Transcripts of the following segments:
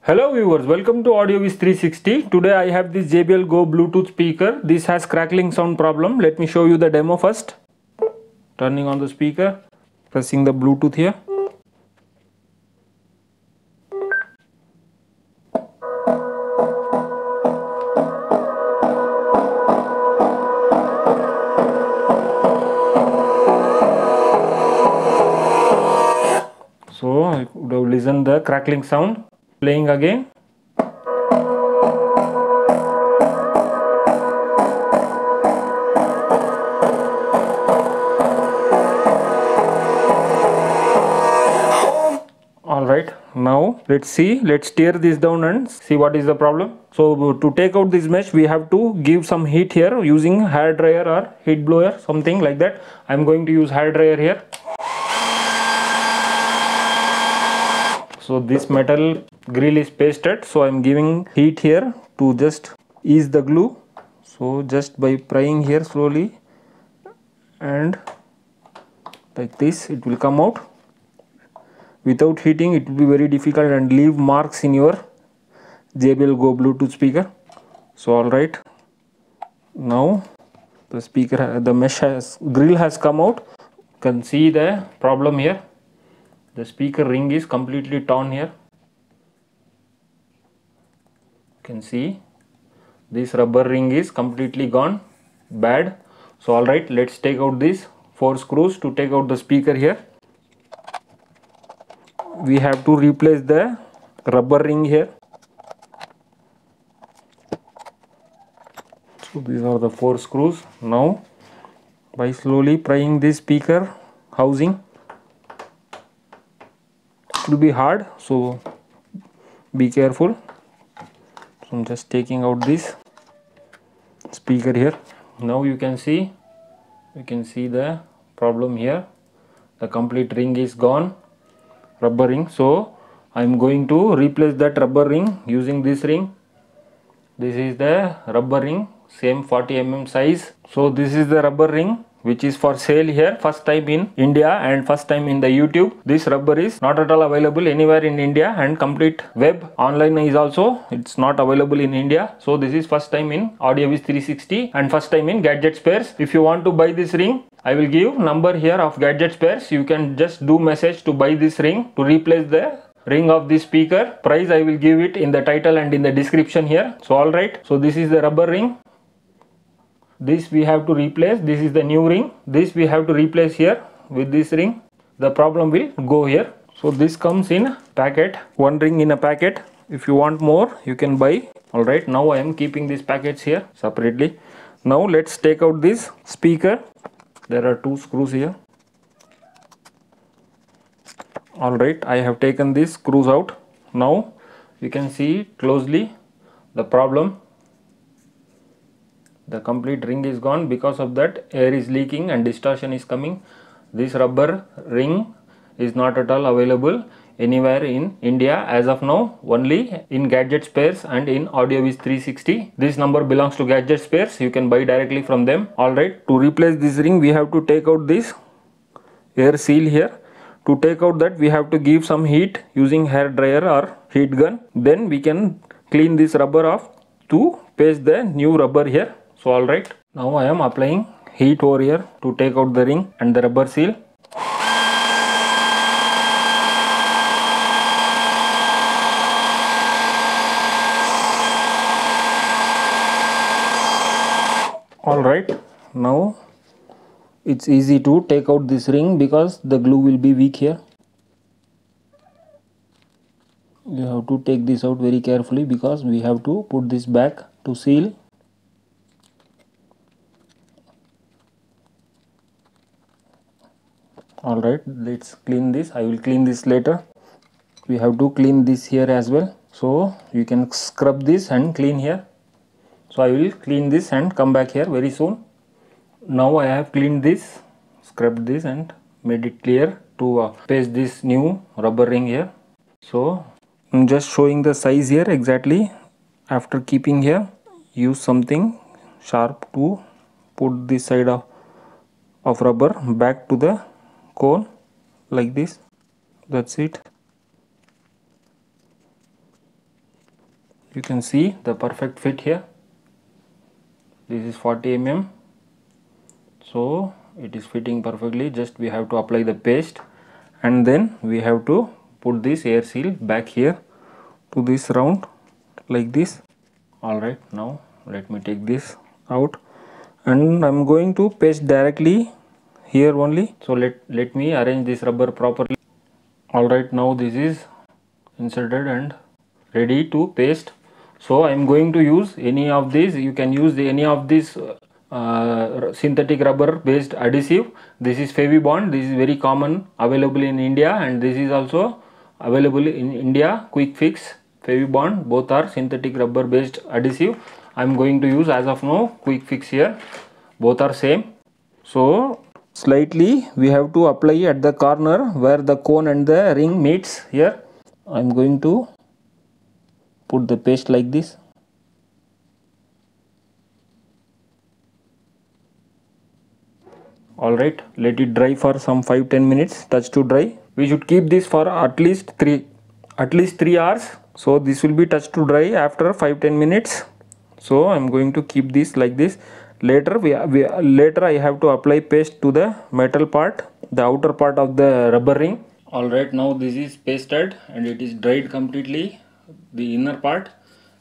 Hello viewers, welcome to AudioViz 360. Today I have this JBL Go Bluetooth speaker. This has crackling sound problem. Let me show you the demo first. Turning on the speaker, pressing the Bluetooth here. So I would have listened the crackling sound. Playing again. Alright, now let's tear this down and see what is the problem. So to take out this mesh, we have to give some heat here using hair dryer or heat blower, something like that. I'm going to use hair dryer here. So this metal grill is pasted, so I'm giving heat here to just ease the glue. So just by prying here slowly and like this, it will come out. Without heating, it will be very difficult and leave marks in your JBL Go Bluetooth speaker. So alright, now the grill has come out. You can see the problem here. The speaker ring is completely torn here. You can see this rubber ring is completely gone, bad. So alright, let's take out these 4 screws to take out the speaker here. We have to replace the rubber ring here. So these are the 4 screws. Now by slowly prying this speaker housing, it will be hard, so be careful. So I'm just taking out this speaker here. Now you can see the problem here. The complete ring is gone, rubber ring. So I'm going to replace that rubber ring using this ring. This is the rubber ring, same 40 mm size. So this is the rubber ring which is for sale here, first time in India and first time in the YouTube. This rubber is not at all available anywhere in India, and complete web online is also, it's not available in India. So this is first time in AudioViz 360 and first time in Gadget Spares. If you want to buy this ring, I will give number here of Gadget Spares. You can just do message to buy this ring to replace the ring of this speaker. Price I will give it in the title and in the description here. So alright, so this is the rubber ring. This we have to replace. This is the new ring. This we have to replace here with this ring. The problem will go here. So this comes in a packet, 1 ring in a packet. If you want more, you can buy. Alright, now I am keeping these packets here separately. Now let's take out this speaker. There are 2 screws here. Alright, I have taken these screws out. Now you can see closely the problem. The complete ring is gone. Because of that, air is leaking and distortion is coming. This rubber ring is not at all available anywhere in India as of now, only in Gadget Spares and in AudioViz 360. This number belongs to Gadget Spares. You can buy directly from them. Alright, to replace this ring, we have to take out this air seal here. To take out that, we have to give some heat using hair dryer or heat gun. Then we can clean this rubber off to paste the new rubber here. So alright, now I am applying heat over here to take out the ring and the rubber seal. Alright, now it's easy to take out this ring because the glue will be weak here. You have to take this out very carefully because we have to put this back to seal. Alright, let's clean this. I will clean this later. We have to clean this here as well. So you can scrub this and clean here. So I will clean this and come back here very soon. Now I have cleaned this, scrubbed this and made it clear to paste this new rubber ring here. So I'm just showing the size here exactly. After keeping here, use something sharp to put this side of rubber back to the cone like this. That's it. You can see the perfect fit here. This is 40 mm, so it is fitting perfectly. Just we have to apply the paste, and then we have to put this air seal back here to this round like this. Alright, now let me take this out, and I'm going to paste directly here only. So let me arrange this rubber properly. Alright, now this is inserted and ready to paste. So I am going to use any of these. You can use any of this synthetic rubber based adhesive. This is Fevibond. This is very common, available in India, and this is also available in India. Quick Fix, Fevibond, both are synthetic rubber based adhesive. I am going to use as of now Quick Fix here. Both are same. So slightly we have to apply at the corner where the cone and the ring meets here. I am going to put the paste like this. Alright, let it dry for some 5-10 minutes, touch to dry. We should keep this for at least 3 hours. So this will be touch to dry after 5-10 minutes. So I am going to keep this like this. Later later I have to apply paste to the metal part, the outer part of the rubber ring. Alright, now this is pasted and it is dried completely, the inner part,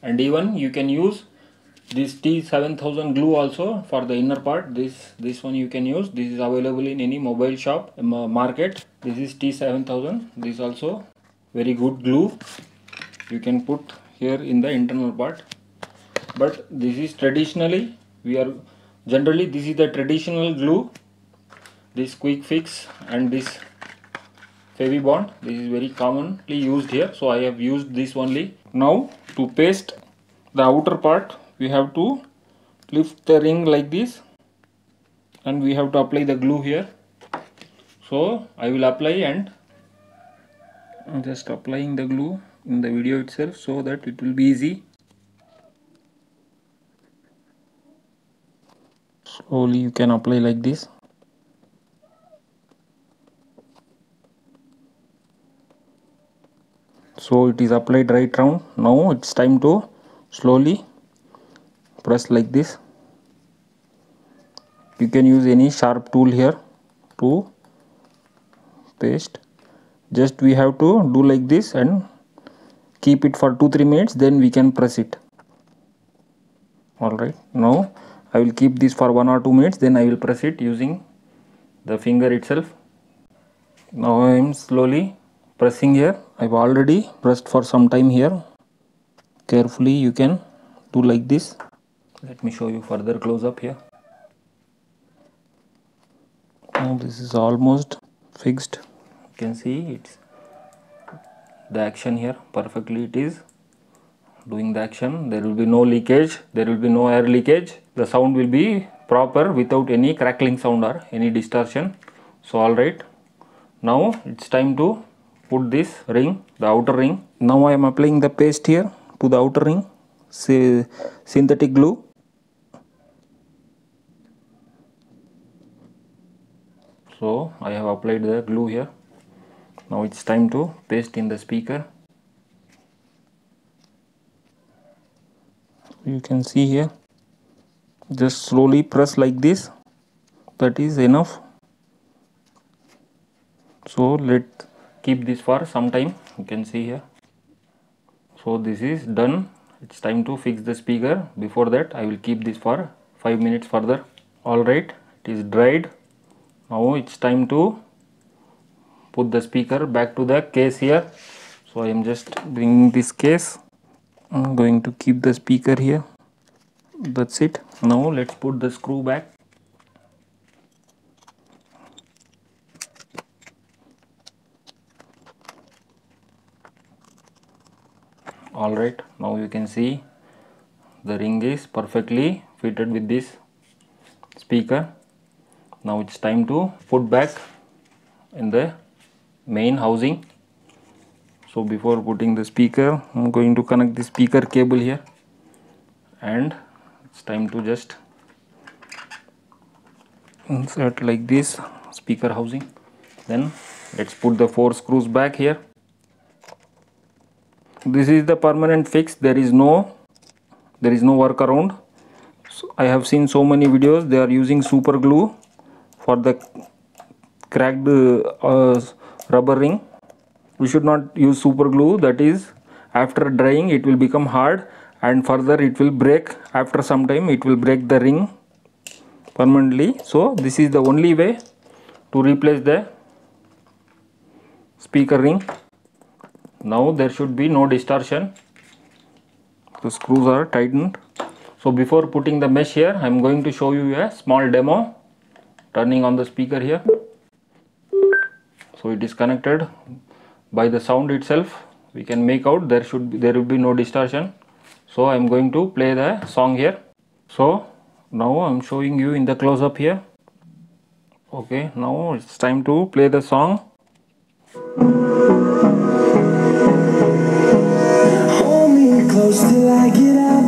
and even you can use this T7000 glue also for the inner part. This one you can use. This is available in any mobile shop market. This is T7000. This also very good glue you can put here in the internal part. But this is traditionally, generally this is the traditional glue, this Quick Fix and this Fevibond. This is very commonly used here, so I have used this only. Now to paste the outer part, we have to lift the ring like this, and we have to apply the glue here. So I will apply, and I'm just applying the glue in the video itself so that it will be easy. Slowly you can apply like this. So it is applied right round. Now it's time to slowly press like this. You can use any sharp tool here to paste. Just we have to do like this and keep it for 2-3 minutes, then we can press it. Alright, now I will keep this for 1 or 2 minutes, then I will press it using the finger itself. Now I am slowly pressing here. I've already pressed for some time here. Carefully you can do like this. Let me show you further close up here. Now this is almost fixed. You can see it's the action here perfectly. It is doing the action. There will be no leakage, there will be no air leakage. The sound will be proper without any crackling sound or any distortion. So alright, now it's time to put this ring, the outer ring. Now I am applying the paste here to the outer ring, synthetic glue. So I have applied the glue here. Now it's time to paste in the speaker. You can see here, just slowly press like this, that is enough. So let's keep this for some time. You can see here. So this is done. It's time to fix the speaker. Before that I will keep this for 5 minutes further. Alright, it is dried. Now it's time to put the speaker back to the case here. So I am just bringing this case. I'm going to keep the speaker here. That's it. Now let's put the screw back. Alright, now you can see the ring is perfectly fitted with this speaker. Now it's time to put back in the main housing. So before putting the speaker, I'm going to connect the speaker cable here, and it's time to just insert like this speaker housing. Then let's put the 4 screws back here. this is the permanent fix. There is no workaround. So I have seen so many videos, they are using super glue for the cracked rubber ring. We should not use super glue. That is, after drying it will become hard, and further it will break. After some time it will break the ring permanently. So this is the only way to replace the speaker ring. Now there should be no distortion. The screws are tightened. So before putting the mesh here, I am going to show you a small demo. Turning on the speaker here. So it is connected. By the sound itself we can make out there will be no distortion. So I am going to play the song here. So now I am showing you in the close up here. Okay, now it's time to play the song. Hold me close till I get up.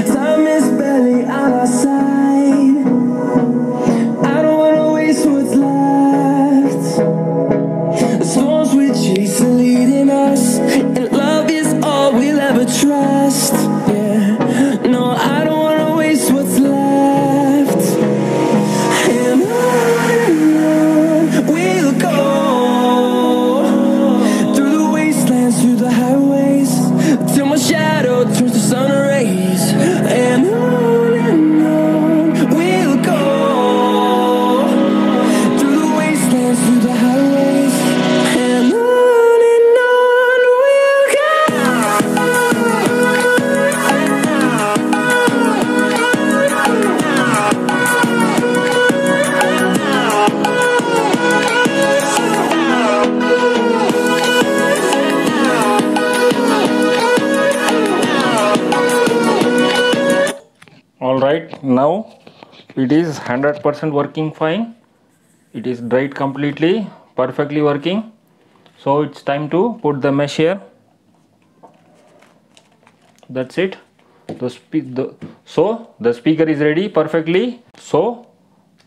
Time is barely on our side. I don't wanna waste what's left. The storms we chase are leading us, and love is all we'll ever trust. Yeah, no, I don't wanna waste what's left. And on we'll go, through the wastelands, through the highways, till my shadow turns to sun rays. And on we'll go, through the wastelands, through the highways, and on we'll go. Alright, now it is 100% working fine. It is dried completely, perfectly working. So it's time to put the mesh here. That's it. The speaker is ready perfectly. So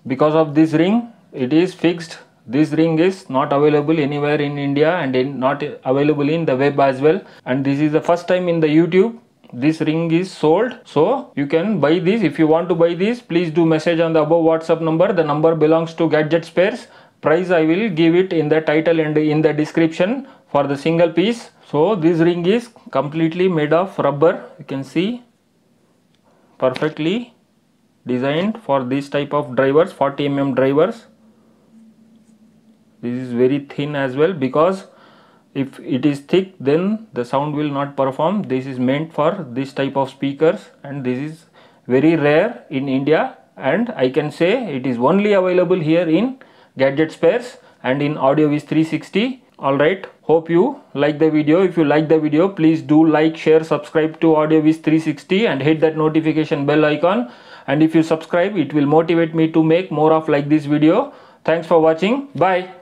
because of this ring, it is fixed. This ring is not available anywhere in India, and not available in the web as well. And this is the first time in the YouTube this ring is sold. So you can buy this. If you want to buy this, please do message on the above WhatsApp number. The number belongs to Gadget Spares. Price I will give it in the title and in the description for the single piece. So this ring is completely made of rubber. You can see, perfectly designed for this type of drivers, 40 mm drivers. This is very thin as well, because if it is thick then the sound will not perform. This is meant for this type of speakers, and this is very rare in India, and I can say it is only available here in Gadget Spares and in AudioViz 360. Alright, hope you like the video. If you like the video, please do like, share, subscribe to AudioViz 360 and hit that notification bell icon. And if you subscribe, it will motivate me to make more of like this video. Thanks for watching. Bye.